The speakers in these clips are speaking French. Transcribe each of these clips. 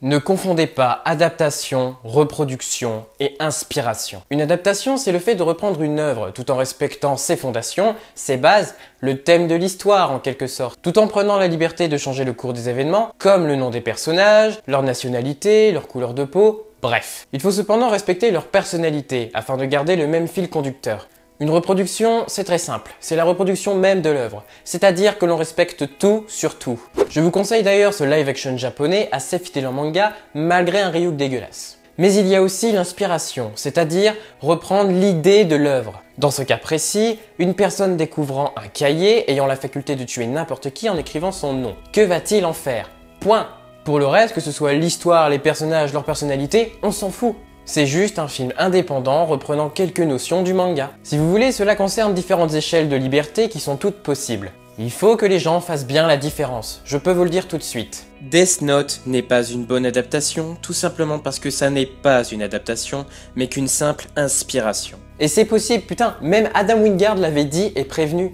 Ne confondez pas adaptation, reproduction et inspiration. Une adaptation, c'est le fait de reprendre une œuvre tout en respectant ses fondations, ses bases, le thème de l'histoire en quelque sorte, tout en prenant la liberté de changer le cours des événements, comme le nom des personnages, leur nationalité, leur couleur de peau, bref. Il faut cependant respecter leur personnalité afin de garder le même fil conducteur. Une reproduction, c'est très simple, c'est la reproduction même de l'œuvre, c'est-à-dire que l'on respecte tout sur tout. Je vous conseille d'ailleurs ce live-action japonais assez fidèle en manga, malgré un Ryuk dégueulasse. Mais il y a aussi l'inspiration, c'est-à-dire reprendre l'idée de l'œuvre. Dans ce cas précis, une personne découvrant un cahier ayant la faculté de tuer n'importe qui en écrivant son nom. Que va-t-il en faire? Point. Pour le reste, que ce soit l'histoire, les personnages, leur personnalité, on s'en fout. C'est juste un film indépendant reprenant quelques notions du manga. Si vous voulez, cela concerne différentes échelles de liberté qui sont toutes possibles. Il faut que les gens fassent bien la différence, je peux vous le dire tout de suite. Death Note n'est pas une bonne adaptation, tout simplement parce que ça n'est pas une adaptation, mais qu'une simple inspiration. Et c'est possible, putain, même Adam Wingard l'avait dit et prévenu.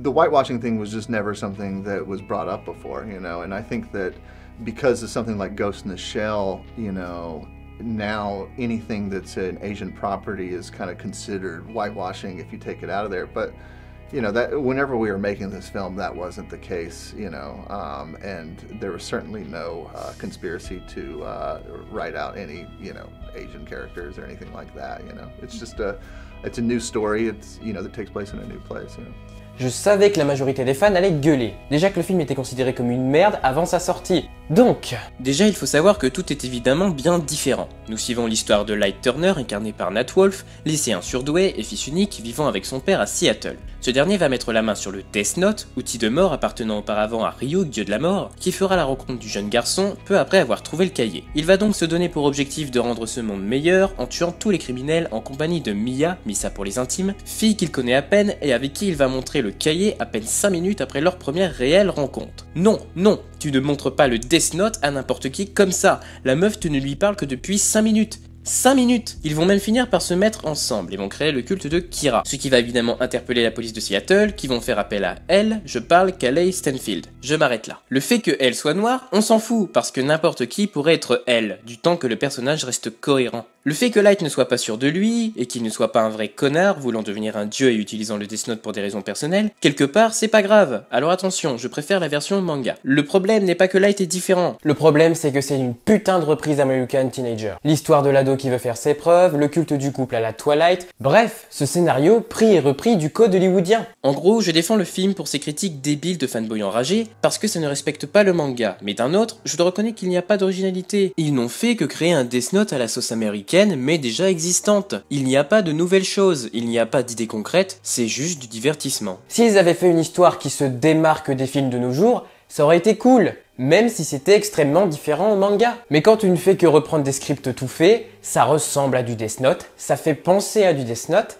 The whitewashing thing was just never something that was brought up before, you know, and I think that because of something like Ghost in the Shell, you know, now anything that's an Asian property is kind of considered whitewashing if you take it out of there. But you know, that whenever we were making this film, that wasn't the case, you know, and there was certainly no conspiracy to write out any, you know, Asian characters or anything like that. You know, it's just it's a new story. It's, you know, that takes place in a new place. You know. Je savais que la majorité des fans allaient gueuler. Déjà que le film était considéré comme une merde avant sa sortie. Donc... Déjà, il faut savoir que tout est évidemment bien différent. Nous suivons l'histoire de Light Turner, incarné par Nat Wolff, lycéen surdoué et fils unique vivant avec son père à Seattle. Ce dernier va mettre la main sur le Death Note, outil de mort appartenant auparavant à Ryuk, dieu de la mort, qui fera la rencontre du jeune garçon peu après avoir trouvé le cahier. Il va donc se donner pour objectif de rendre ce monde meilleur en tuant tous les criminels en compagnie de Misa pour les intimes, fille qu'il connaît à peine et avec qui il va montrer le cahier à peine 5 minutes après leur première réelle rencontre. Non, non, tu ne montres pas le Death Note à n'importe qui comme ça, la meuf tu ne lui parles que depuis 5 minutes. 5 minutes! Ils vont même finir par se mettre ensemble et vont créer le culte de Kira, ce qui va évidemment interpeller la police de Seattle, qui vont faire appel à elle, je parle Calley Stanfield. Je m'arrête là. Le fait que elle soit noire, on s'en fout, parce que n'importe qui pourrait être elle, du temps que le personnage reste cohérent. Le fait que Light ne soit pas sûr de lui, et qu'il ne soit pas un vrai connard, voulant devenir un dieu et utilisant le Death Note pour des raisons personnelles, quelque part c'est pas grave. Alors attention, je préfère la version manga. Le problème n'est pas que Light est différent. Le problème c'est que c'est une putain de reprise American Teenager. L'histoire de l'ado qui veut faire ses preuves, le culte du couple à la Twilight, bref, ce scénario pris et repris du code hollywoodien. En gros, je défends le film pour ses critiques débiles de fanboys enragés, parce que ça ne respecte pas le manga, mais d'un autre, je le reconnais qu'il n'y a pas d'originalité. Ils n'ont fait que créer un Death Note à la sauce américaine, mais déjà existante. Il n'y a pas de nouvelles choses, il n'y a pas d'idées concrètes, c'est juste du divertissement. S'ils avaient fait une histoire qui se démarque des films de nos jours, ça aurait été cool, même si c'était extrêmement différent au manga. Mais quand tu ne fais que reprendre des scripts tout faits, ça ressemble à du Death Note, ça fait penser à du Death Note,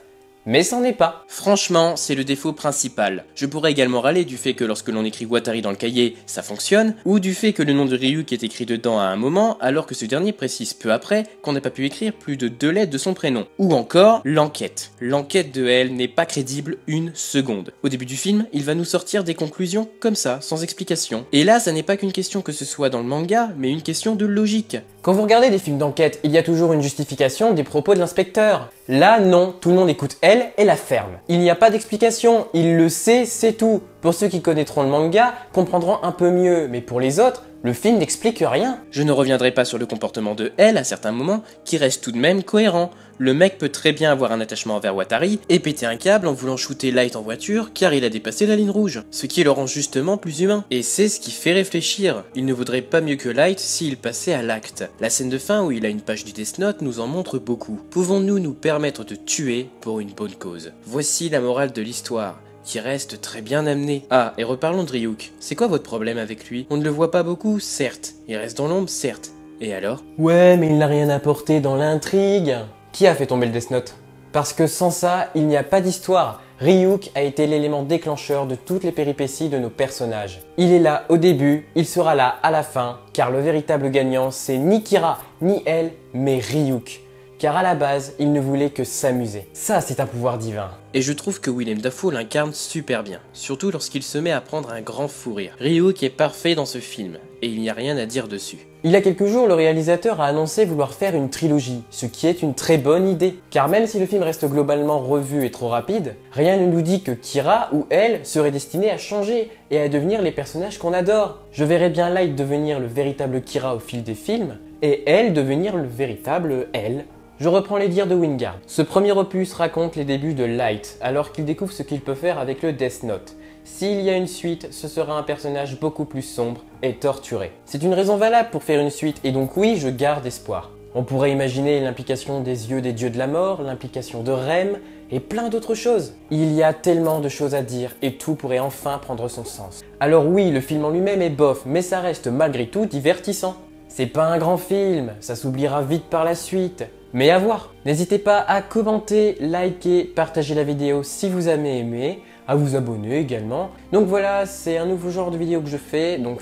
mais c'en est pas. Franchement, c'est le défaut principal. Je pourrais également râler du fait que lorsque l'on écrit Watari dans le cahier, ça fonctionne, ou du fait que le nom de Ryuk est écrit dedans à un moment, alors que ce dernier précise peu après qu'on n'a pas pu écrire plus de 2 lettres de son prénom. Ou encore, l'enquête. L'enquête de elle n'est pas crédible une seconde. Au début du film, il va nous sortir des conclusions comme ça, sans explication. Et là, ça n'est pas qu'une question que ce soit dans le manga, mais une question de logique. Quand vous regardez des films d'enquête, il y a toujours une justification des propos de l'inspecteur. Là, non, tout le monde écoute elle et la ferme. Il n'y a pas d'explication, il le sait, c'est tout. Pour ceux qui connaîtront le manga, comprendront un peu mieux, mais pour les autres, le film n'explique rien. Je ne reviendrai pas sur le comportement de elle à certains moments, qui reste tout de même cohérent. Le mec peut très bien avoir un attachement envers Watari et péter un câble en voulant shooter Light en voiture car il a dépassé la ligne rouge, ce qui le rend justement plus humain. Et c'est ce qui fait réfléchir. Il ne vaudrait pas mieux que Light s'il passait à l'acte. La scène de fin où il a une page du Death Note nous en montre beaucoup. Pouvons-nous nous permettre de tuer pour une bonne cause? Voici la morale de l'histoire, qui reste très bien amené. Ah, et reparlons de Ryuk. C'est quoi votre problème avec lui? On ne le voit pas beaucoup, certes. Il reste dans l'ombre, certes. Et alors? Ouais, mais il n'a rien apporté dans l'intrigue. Qui a fait tomber le Death Note? Parce que sans ça, il n'y a pas d'histoire. Ryuk a été l'élément déclencheur de toutes les péripéties de nos personnages. Il est là au début, il sera là à la fin, car le véritable gagnant, c'est ni Kira, ni elle, mais Ryuk. car à la base, il ne voulait que s'amuser. Ça, c'est un pouvoir divin. Et je trouve que Willem Dafoe l'incarne super bien, surtout lorsqu'il se met à prendre un grand fou rire. Ryuk est parfait dans ce film, et il n'y a rien à dire dessus. Il y a quelques jours, le réalisateur a annoncé vouloir faire une trilogie, ce qui est une très bonne idée. Car même si le film reste globalement revu et trop rapide, rien ne nous dit que Kira ou elle serait destinée à changer et à devenir les personnages qu'on adore. Je verrais bien Light devenir le véritable Kira au fil des films, et elle devenir le véritable elle. Je reprends les dires de Wingard. Ce premier opus raconte les débuts de Light, alors qu'il découvre ce qu'il peut faire avec le Death Note. S'il y a une suite, ce sera un personnage beaucoup plus sombre et torturé. C'est une raison valable pour faire une suite, et donc oui, je garde espoir. On pourrait imaginer l'implication des yeux des dieux de la mort, l'implication de Rem, et plein d'autres choses. Il y a tellement de choses à dire, et tout pourrait enfin prendre son sens. Alors oui, le film en lui-même est bof, mais ça reste malgré tout divertissant. C'est pas un grand film, ça s'oubliera vite par la suite. Mais à voir. N'hésitez pas à commenter, liker, partager la vidéo si vous avez aimé, à vous abonner également. Donc voilà, c'est un nouveau genre de vidéo que je fais, donc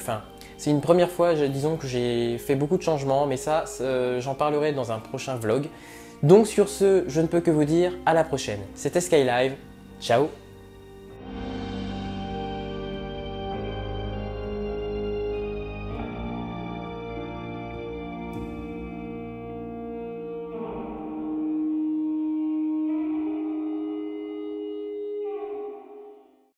c'est une première fois, disons que j'ai fait beaucoup de changements, mais ça, j'en parlerai dans un prochain vlog. Donc sur ce, je ne peux que vous dire à la prochaine. C'était Skylive, ciao.